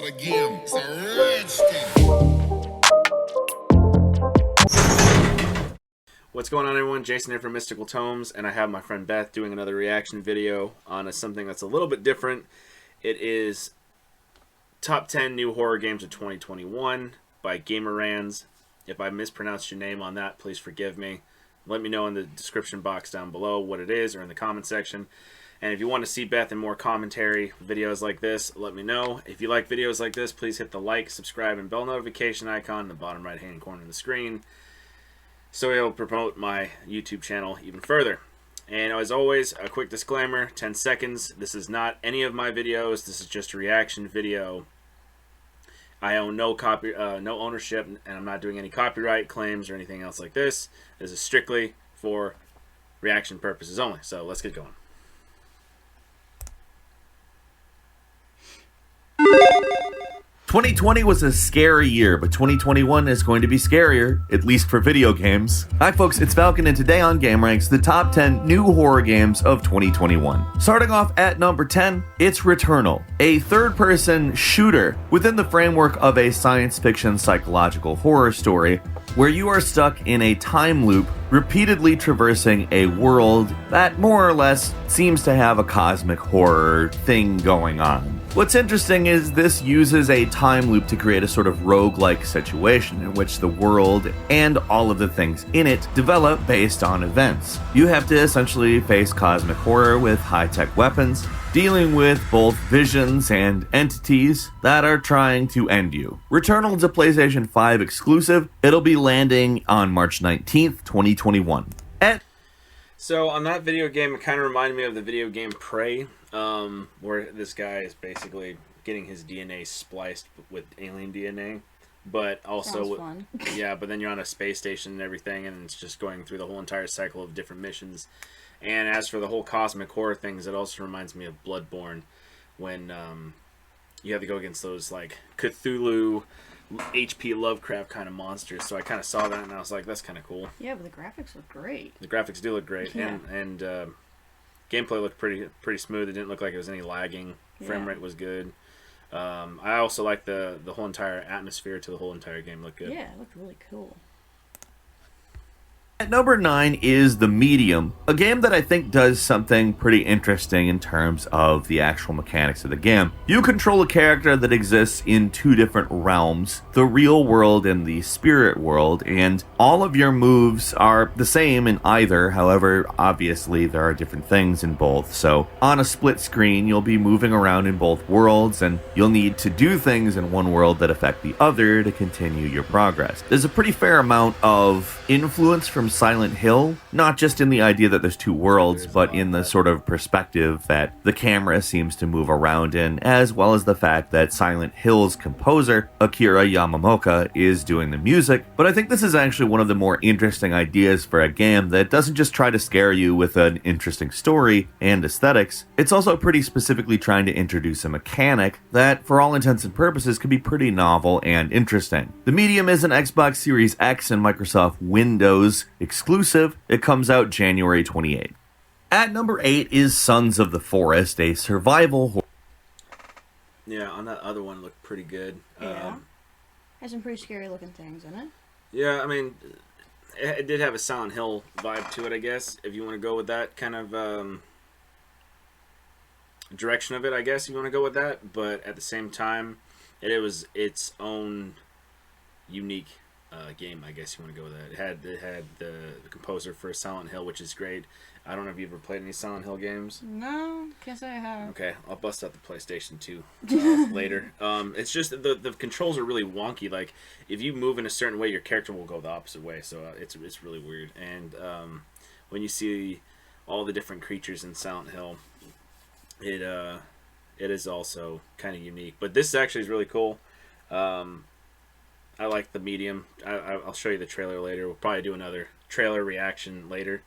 the game. It's a rich thing. What's going on, everyone? Jason here from Mystical Tomes, and I have my friend Beth doing another reaction video on something that's a little bit different. It is Top 10 New Horror Games of 2021 by Gameranx. If I mispronounced your name on that, please forgive me. Let me know in the description box down below what it is, or in the comment section. And if you want to see Beth in more commentary videos like this, let me know. If you like videos like this, please hit the like, subscribe, and bell notification icon in the bottom right-hand corner of the screen, so it'll promote my YouTube channel even further. And as always, a quick disclaimer, 10 seconds. This is not any of my videos. This is just a reaction video. I own no ownership, and I'm not doing any copyright claims or anything else like this. This is strictly for reaction purposes only. So let's get going. 2020 was a scary year, but 2021 is going to be scarier, at least for video games. Hi folks, it's Falcon, and today on Gameranx, the top 10 new horror games of 2021. Starting off at number 10, it's Returnal, a third-person shooter within the framework of a science fiction psychological horror story, where you are stuck in a time loop, repeatedly traversing a world that more or less seems to have a cosmic horror thing going on. What's interesting is this uses a time loop to create a sort of roguelike situation in which the world and all of the things in it develop based on events. You have to essentially face cosmic horror with high-tech weapons, dealing with both visions and entities that are trying to end you. Returnal is a PlayStation 5 exclusive. It'll be landing on March 19th, 2021. So on that video game, it kind of reminded me of the video game Prey, where this guy is basically getting his DNA spliced with alien DNA, but also fun. Yeah, but then you're on a space station and everything, and it's just going through the whole entire cycle of different missions. And as for the whole cosmic horror things, it also reminds me of Bloodborne, when you have to go against those like Cthulhu, H.P. Lovecraft kind of monsters. So I kind of saw that and I was like, that's kind of cool. Yeah, but the graphics look great. The graphics do look great, yeah. and gameplay looked pretty smooth. It didn't look like there was any lagging. Frame rate was good. I also like the whole entire atmosphere to the whole entire game looked good. Yeah, it looked really cool. At number 9 is The Medium, a game that I think does something pretty interesting in terms of the actual mechanics of the game. You control a character that exists in two different realms, the real world and the spirit world, and all of your moves are the same in either. However, obviously there are different things in both. So on a split screen, you'll be moving around in both worlds, and you'll need to do things in one world that affect the other to continue your progress. There's a pretty fair amount of influence from Silent Hill, not just in the idea that there's two worlds, but in the sort of perspective that the camera seems to move around in, as well as the fact that Silent Hill's composer, Akira Yamamoto, is doing the music. But I think this is actually one of the more interesting ideas for a game that doesn't just try to scare you with an interesting story and aesthetics. It's also pretty specifically trying to introduce a mechanic that, for all intents and purposes, can be pretty novel and interesting. The Medium is an Xbox Series X and Microsoft Windows exclusive. It comes out January 28th. At number 8 is Sons of the Forest, a survival horror. Yeah, on that other one looked pretty good. Yeah. Has some pretty scary looking things in it. Yeah, I mean, it did have a Silent Hill vibe to it, I guess, if you want to go with that kind of direction of it, I guess, if you want to go with that. But at the same time, it was its own unique game, I guess you want to go with that. It had the composer for Silent Hill, which is great. I don't know if you've ever played any Silent Hill games. No, can't say I have. Okay, I'll bust out the PlayStation 2 later. It's just the controls are really wonky. Like if you move in a certain way, your character will go the opposite way. So it's really weird. And when you see all the different creatures in Silent Hill, it is also kind of unique. But this actually is really cool. I like The Medium. I'll show you the trailer later. We'll probably do another trailer reaction later.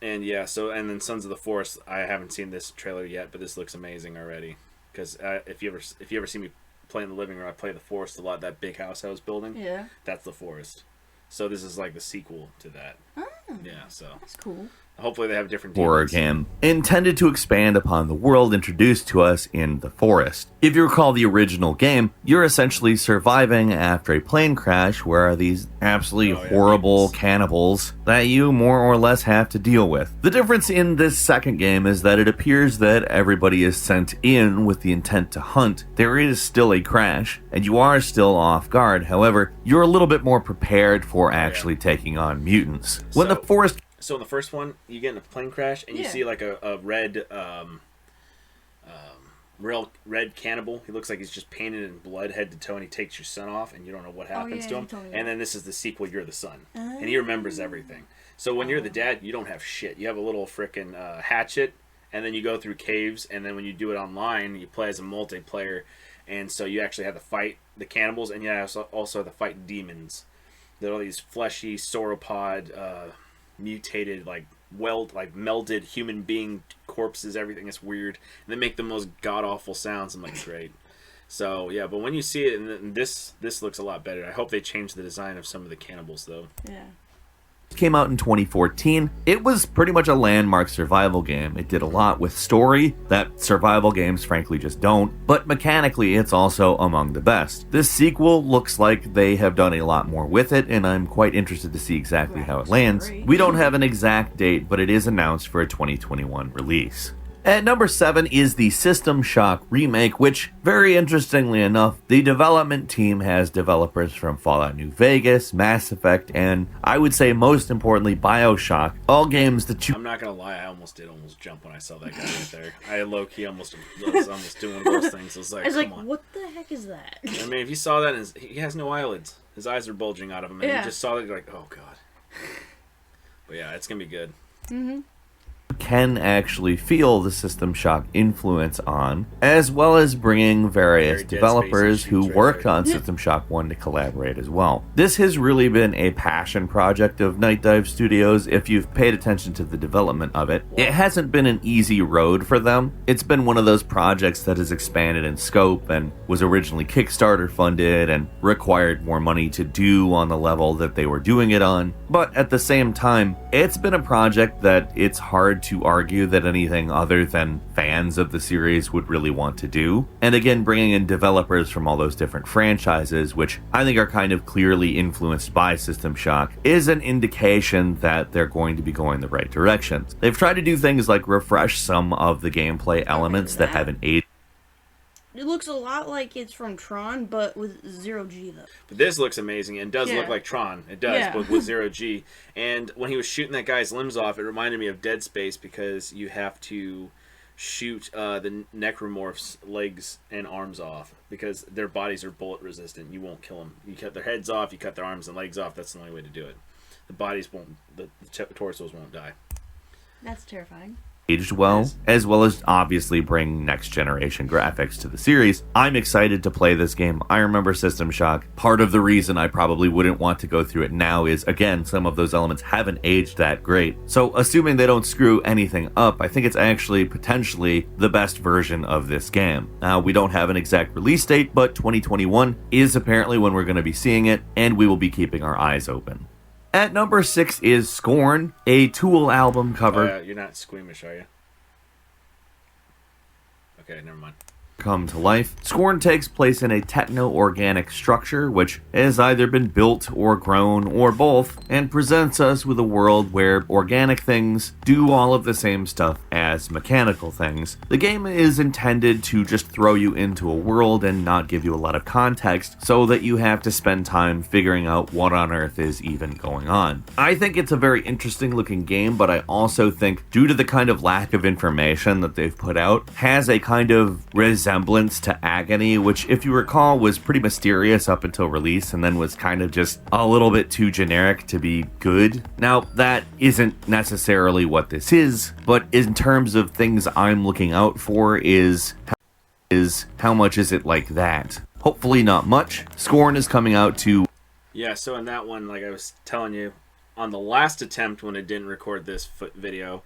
And yeah, and then Sons of the Forest. I haven't seen this trailer yet, but this looks amazing already. Because if you ever see me play in the living room, I play the forest a lot. That big house I was building. Yeah. That's the forest. So this is like the sequel to that. Oh. Yeah. So that's cool. Hopefully they have different horror demons. game intended to expand upon the world introduced to us in the forest. If you recall the original game, you're essentially surviving after a plane crash where these absolutely horrible cannibals that you more or less have to deal with. The difference in this second game is that it appears that everybody is sent in with the intent to hunt. There is still a crash, and you are still off guard. However, you're a little bit more prepared for actually taking on mutants. When the forest... So in the first one, you get in a plane crash, and you see like a red, real red cannibal. He looks like he's just painted in blood head to toe, and he takes your son off, and you don't know what happens to him. And then this is the sequel, You're the Son, and he remembers everything. So when you're the dad, you don't have shit. You have a little frickin' hatchet, and then you go through caves, and then when you do it online, you play as a multiplayer, and so you actually have to fight the cannibals, and you also have to fight demons. They're all these fleshy sauropod, mutated, like melded human being corpses. Everything is weird, and they make the most god awful sounds. I'm like, great. So yeah, but when you see it, and this looks a lot better. I hope they change the design of some of the cannibals though. Yeah. Came out in 2014. It was pretty much a landmark survival game. It did a lot with story that survival games frankly just don't, but mechanically it's also among the best. This sequel looks like they have done a lot more with it, and I'm quite interested to see exactly how it lands. We don't have an exact date, but it is announced for a 2021 release. At number 7 is the System Shock remake, which, very interestingly enough, the development team has developers from Fallout New Vegas, Mass Effect, and I would say most importantly, BioShock, all games that you... I'm not gonna lie, I almost jump when I saw that guy right there. I low-key almost doing one of those things. I was like, come on. What the heck is that? I mean, if you saw that, he has no eyelids. His eyes are bulging out of him, and you just saw that, you're like, oh god. But yeah, it's gonna be good. Mm-hmm. Can actually feel the System Shock influence on, as well as bringing various developers who worked on System Shock 1 to collaborate as well. This has really been a passion project of Night Dive Studios if you've paid attention to the development of it. It hasn't been an easy road for them. It's been one of those projects that has expanded in scope and was originally Kickstarter funded and required more money to do on the level that they were doing it on. But at the same time, it's been a project that it's hard to argue that anything other than fans of the series would really want to do. And again, bringing in developers from all those different franchises, which I think are kind of clearly influenced by System Shock, is an indication that they're going to be going the right direction. They've tried to do things like refresh some of the gameplay elements that haven't aged. It looks a lot like it's from Tron, but with 0G though. But this looks amazing and does look like Tron. It does, but with 0G. And when he was shooting that guy's limbs off, it reminded me of Dead Space because you have to shoot the necromorphs' legs and arms off because their bodies are bullet resistant. You won't kill them. You cut their heads off, you cut their arms and legs off. That's the only way to do it. The bodies won't, the torsos won't die. That's terrifying. Aged well, as well as obviously bring next generation graphics to the series. I'm excited to play this game. I remember System Shock. Part of the reason I probably wouldn't want to go through it now is, again, some of those elements haven't aged that great. So assuming they don't screw anything up, I think it's actually potentially the best version of this game. Now, we don't have an exact release date, but 2021 is apparently when we're going to be seeing it, and we will be keeping our eyes open. At number 6 is Scorn, a Tool album cover. Oh, yeah. You're not squeamish, are you? Okay, never mind. Come to life. Scorn takes place in a techno-organic structure which has either been built or grown or both, and presents us with a world where organic things do all of the same stuff as mechanical things. The game is intended to just throw you into a world and not give you a lot of context so that you have to spend time figuring out what on earth is even going on. I think it's a very interesting looking game, but I also think due to the kind of lack of information that they've put out, has a kind of resemblance to Agony, which if you recall was pretty mysterious up until release and then was kind of just a little bit too generic to be good. Now that isn't necessarily what this is, but in terms of things I'm looking out for is how much is it like that? Hopefully not much. Scorn is coming out to... Yeah, so in that one, like I was telling you, on the last attempt when I didn't record this video,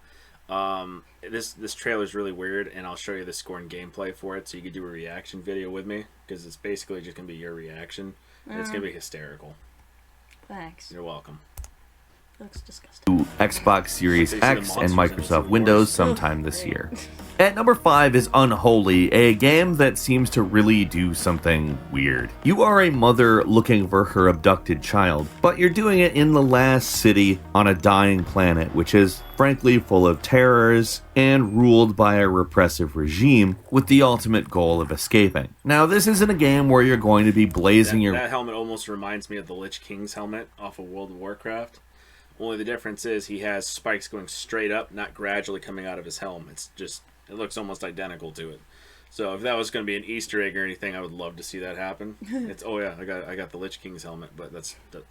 this trailer is really weird, and I'll show you the Scorn gameplay for it so you can do a reaction video with me, because it's basically just going to be your reaction, and it's going to be hysterical. Thanks. You're welcome. Looks disgusting. to Xbox Series They see the X and monsters in it, Microsoft it's Windows worse. sometime this year. At number 5 is Unholy, a game that seems to really do something weird. You are a mother looking for her abducted child, but you're doing it in the last city on a dying planet, which is frankly full of terrors and ruled by a repressive regime with the ultimate goal of escaping. Now, this isn't a game where you're going to be blazing That helmet almost reminds me of the Lich King's helmet off of World of Warcraft. Only the difference is he has spikes going straight up, not gradually coming out of his helm. It looks almost identical to it. So if that was going to be an Easter egg or anything, I would love to see that happen. I got the Lich King's helmet, but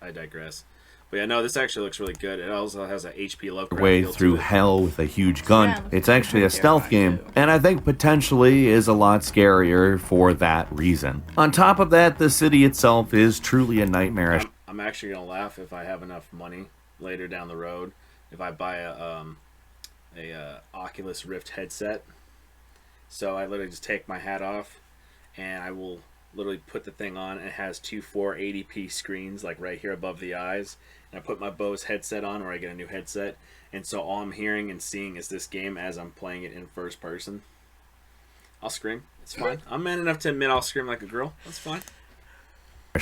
I digress. But yeah, no, this actually looks really good. It also has a HP Lovecraft way feel to through it. hell with a huge gun. Yeah, It's actually a stealth game, and I think potentially is a lot scarier for that reason. On top of that, the city itself is truly a nightmarish. I'm actually gonna laugh if I have enough money later down the road if I buy a Oculus Rift headset. So I literally just take my hat off and I will literally put the thing on, and it has two 480p screens like right here above the eyes, and I put my Bose headset on, or I get a new headset, and so all I'm hearing and seeing is this game as I'm playing it in first person. I'll scream. It's fine. I'm man enough to admit I'll scream like a girl. That's fine.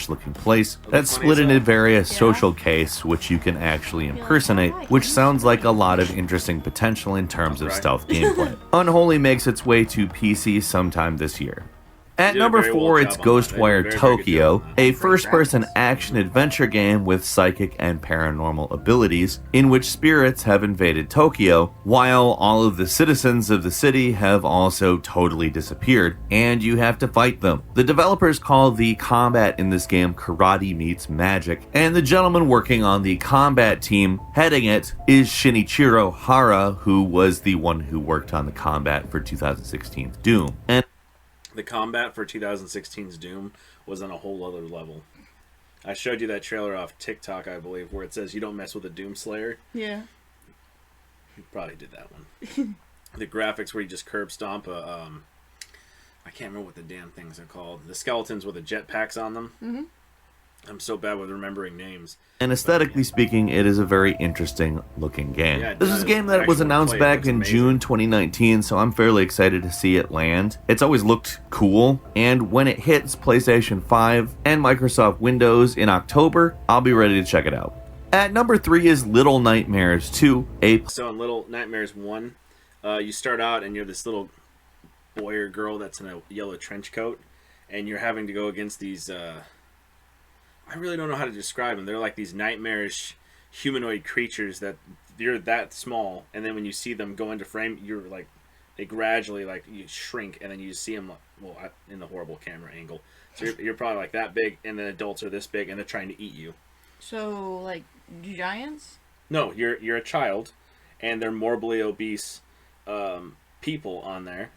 Looking place That'll be that's funny split as into hell. various Yeah. social case, which you can actually impersonate, which sounds like a lot of interesting potential in terms of Right. stealth gameplay. Unholy makes its way to PC sometime this year. At Did a number very well 4, job it's on that. They did a Ghostwire very good Tokyo, job on that. a first-person action-adventure game with psychic and paranormal abilities, in which spirits have invaded Tokyo, while all of the citizens of the city have also totally disappeared, and you have to fight them. The developers call the combat in this game karate meets magic, and the gentleman working on the combat team heading it is Shinichiro Hara, who was the one who worked on the combat for 2016's Doom. And The combat for 2016's Doom was on a whole other level. I showed you that trailer off TikTok, I believe, where it says you don't mess with a Doom Slayer. Yeah. You probably did that one. The graphics where you just curb stomp I can't remember what the damn things are called. The skeletons with the jetpacks on them. Mhm. I'm so bad with remembering names. aesthetically speaking, it is a very interesting looking game. Yeah, it This is does. a game that was Actual announced play back looks in amazing. June 2019, so I'm fairly excited to see it land. It's always looked cool, and when it hits PlayStation 5 and Microsoft Windows in October, I'll be ready to check it out. At number 3 is Little Nightmares 2, a So in Little Nightmares 1, you start out and you're this little boy or girl that's in a yellow trench coat, and you're having to go against these I really don't know how to describe them. They're like these nightmarish humanoid creatures that you're that small, and then when you see them go into frame, you're like, they gradually like you shrink, and then you see them in the horrible camera angle. So you're probably like that big, and then adults are this big, and they're trying to eat you. So, like, giants? No, you're a child, and they're morbidly obese people on there.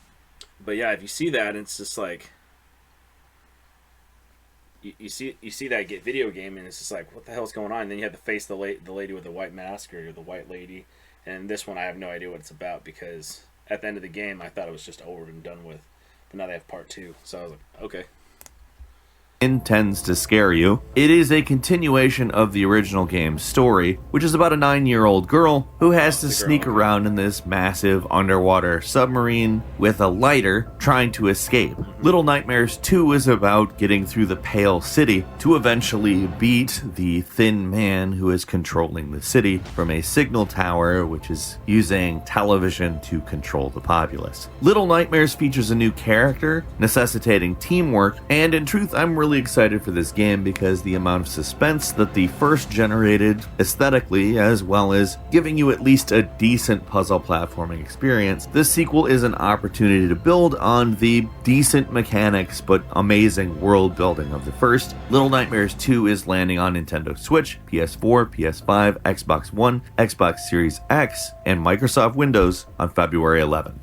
But yeah, if you see that, it's just like you see that get video game, and it's just like, what the hell's going on? And then you have to face the lady with the white mask, or the white lady. And this one, I have no idea what it's about, because at the end of the game, I thought it was just over and done with. But now they have part 2, so I was like, okay. intends to scare you. It is a continuation of the original game's story, which is about a 9-year-old girl who has to sneak around in this massive underwater submarine with a lighter trying to escape. Little Nightmares 2 is about getting through the Pale City to eventually beat the Thin Man who is controlling the city from a signal tower, which is using television to control the populace. Little Nightmares features a new character, necessitating teamwork, and in truth, I'm really excited for this game because the amount of suspense that the first generated aesthetically, as well as giving you at least a decent puzzle platforming experience, this sequel is an opportunity to build on the decent mechanics but amazing world building of the first. Little Nightmares 2 is landing on Nintendo Switch, PS4, PS5, Xbox One, Xbox Series X, and Microsoft Windows on February 11th.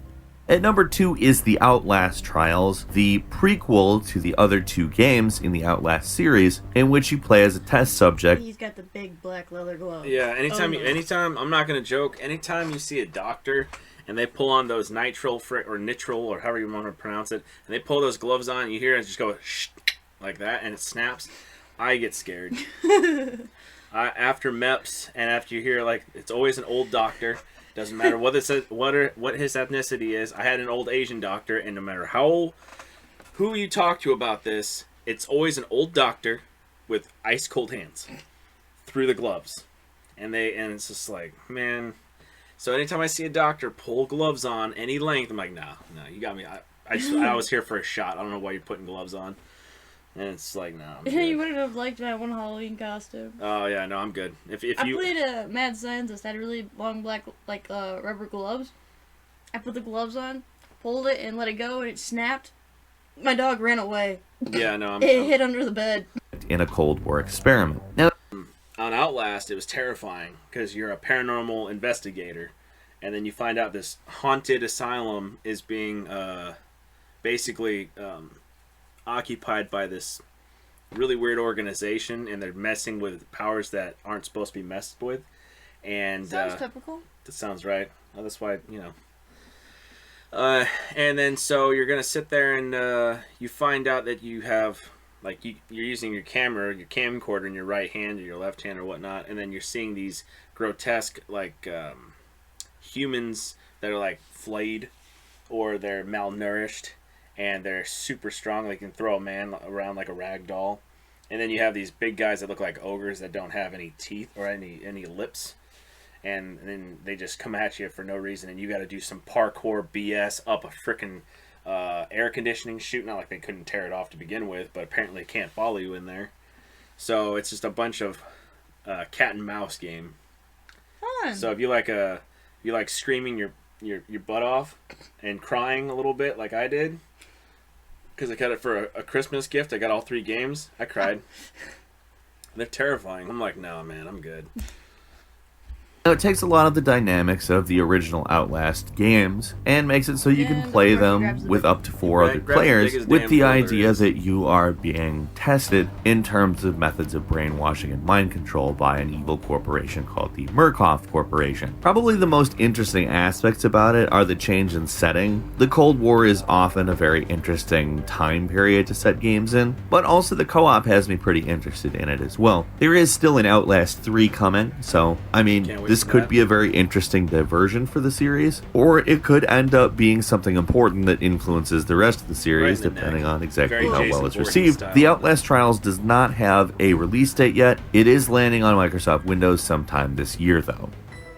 At number 2 is the Outlast Trials, the prequel to the other 2 games in the Outlast series, in which you play as a test subject. He's got the big black leather glove. Yeah, anytime, Oh, no. anytime, I'm not gonna joke. Anytime you see a doctor and they pull on those nitrile or however you want to pronounce it, and they pull those gloves on, you hear it just go shh, like that, and it snaps. I get scared. After MEPS and after you hear, like, it's always an old doctor. Doesn't matter what his ethnicity is. I had an old Asian doctor, and no matter who you talk to about this, it's always an old doctor with ice cold hands through the gloves. And it's just like, man. So anytime I see a doctor pull gloves on any length, I'm like, no, you got me. I was here for a shot. I don't know why you're putting gloves on. And it's like, no. You wouldn't have liked my one Halloween costume. Oh yeah, no, I'm good. I played a mad scientist. Had really long black rubber gloves. I put the gloves on, pulled it, and let it go, and it snapped. My dog ran away. Yeah, no, it hid under the bed. In a Cold War experiment. Now, on Outlast, it was terrifying because you're a paranormal investigator, and then you find out this haunted asylum is being basically occupied by this really weird organization, and they're messing with powers that aren't supposed to be messed with. And sounds typical. That sounds right. Well, that's why, you know. And then so you're gonna sit there and you find out that you have, like, you're using your camera, your camcorder in your right hand or your left hand or whatnot, and then you're seeing these grotesque, like, humans that are, like, flayed or they're malnourished, and they're super strong. They can throw a man around like a rag doll. And then you have these big guys that look like ogres that don't have any teeth or any lips. And then they just come at you for no reason, and you got to do some parkour BS up a frickin' air conditioning chute. Not like they couldn't tear it off to begin with, but apparently they can't follow you in there. So it's just a bunch of cat and mouse game. Fun. So if you like screaming your butt off and crying a little bit like I did, because I got it for a Christmas gift. I got all 3 games. I cried. They're terrifying. I'm like, no, man, I'm good. Now, it takes a lot of the dynamics of the original Outlast games and makes it so you can play them with up to 4 other players, with the idea that you are being tested in terms of methods of brainwashing and mind control by an evil corporation called the Murkoff Corporation. Probably the most interesting aspects about it are the change in setting. The Cold War is often a very interesting time period to set games in, but also the co-op has me pretty interested in it as well. There is still an Outlast 3 coming, so, I mean, this could be a very interesting diversion for the series, or it could end up being something important that influences the rest of the series, depending on exactly how well it's received. The Outlast Trials does not have a release date yet. It is landing on Microsoft Windows sometime this year, though.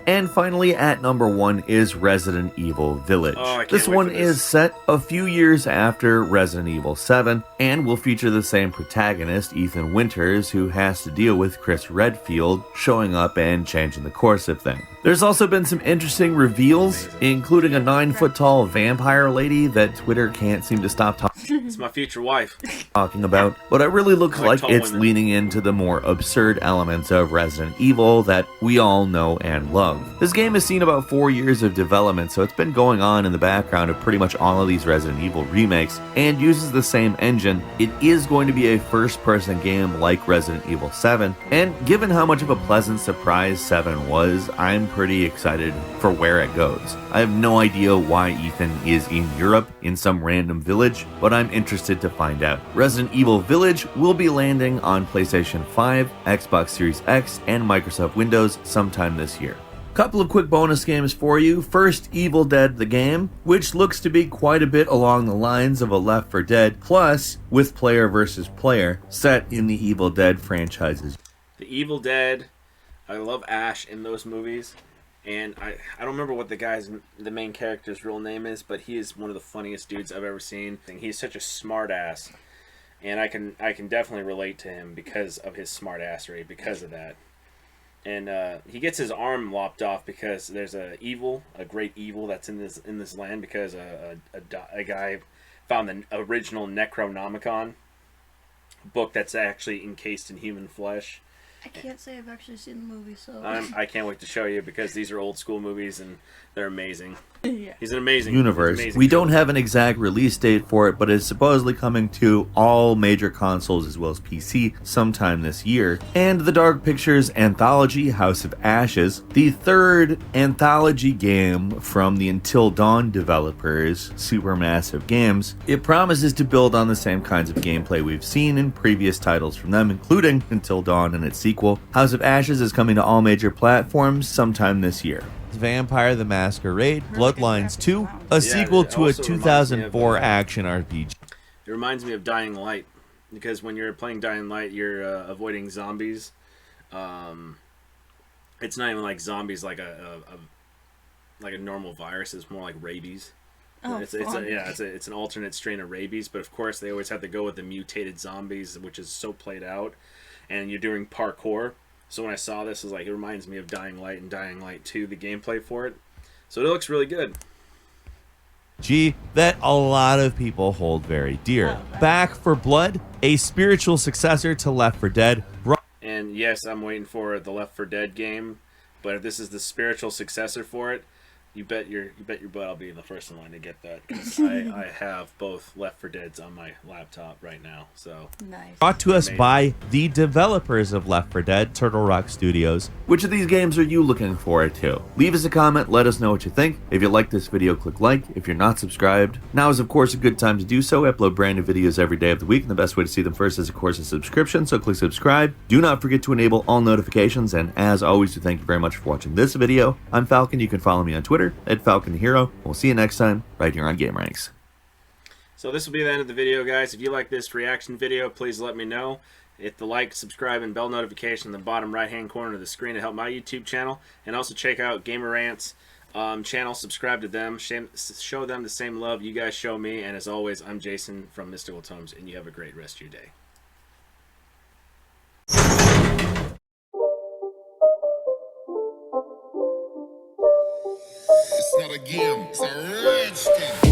And finally, at number 1 is Resident Evil Village. This one is set a few years after Resident Evil 7, and will feature the same protagonist, Ethan Winters, who has to deal with Chris Redfield showing up and changing the course of things. There's also been some interesting reveals, including a 9-foot-tall vampire lady that Twitter can't seem to stop It's my future wife. talking about, but it really looks like it's leaning into the more absurd elements of Resident Evil that we all know and love. This game has seen about 4 years of development, so it's been going on in the background of pretty much all of these Resident Evil remakes, and uses the same engine. It is going to be a first-person game like Resident Evil 7, and given how much of a pleasant surprise 7 was, I'm pretty excited for where it goes. I have no idea why Ethan is in Europe in some random village, but I'm interested to find out. Resident Evil Village will be landing on PlayStation 5, Xbox Series X, and Microsoft Windows sometime this year. Couple of quick bonus games for you. First, Evil Dead the game, which looks to be quite a bit along the lines of a Left 4 Dead, plus with player versus player, set in the Evil Dead franchises. The Evil Dead, I love Ash in those movies, and I don't remember what the main character's real name is, but he is one of the funniest dudes I've ever seen. He's such a smart ass, and I can definitely relate to him because of his smart assery, because of that. And he gets his arm lopped off because there's a great evil that's in this land, because a guy found the original Necronomicon book that's actually encased in human flesh. I can't say I've actually seen the movie, so I can't wait to show you, because these are old school movies and they're amazing. Yeah. He's an amazing universe. We don't have an exact release date for it, but it's supposedly coming to all major consoles as well as PC sometime this year. And the Dark Pictures anthology House of Ashes, the third anthology game from the Until Dawn developers, Supermassive Games, it promises to build on the same kinds of gameplay we've seen in previous titles from them, including Until Dawn and its sequel, sequel. House of Ashes is coming to all major platforms sometime this year. Vampire the Masquerade Bloodlines 2, a sequel it to a also reminds me 2004 of, action RPG. It reminds me of Dying Light, because when you're playing Dying Light, you're avoiding zombies. It's not even like zombies like a normal virus. It's more like rabies. Oh, It's an alternate strain of rabies, but of course they always have to go with the mutated zombies, which is so played out. And you're doing parkour. So when I saw this, it was like, it reminds me of Dying Light and Dying Light 2, the gameplay for it. So it looks really good. That a lot of people hold very dear. Back for Blood, a spiritual successor to Left 4 Dead. And yes, I'm waiting for the Left 4 Dead game, but if this is the spiritual successor for it, you bet your butt I'll be the first in line to get that, because I have both Left 4 Deads on my laptop right now. So Nice. Brought to us by the developers of Left 4 Dead, Turtle Rock Studios. Which of these games are you looking forward to? Leave us a comment, let us know what you think. If you like this video, click like. If you're not subscribed, now is of course a good time to do so. I upload brand new videos every day of the week, and the best way to see them first is of course a subscription, so click subscribe. Do not forget to enable all notifications, and as always, thank you very much for watching this video. I'm Falcon. You can follow me on Twitter at FalconHero. We'll see you next time right here on Gameranx. So this will be the end of the video, guys. If you like this reaction video, please let me know. Hit the like, subscribe, and bell notification in the bottom right-hand corner of the screen to help my YouTube channel. And also check out Gameranx channel. Subscribe to them. Show them the same love you guys show me. And as always, I'm Jason from Mystical Tomes, and you have a great rest of your day. It's not a game, it's a rich thing.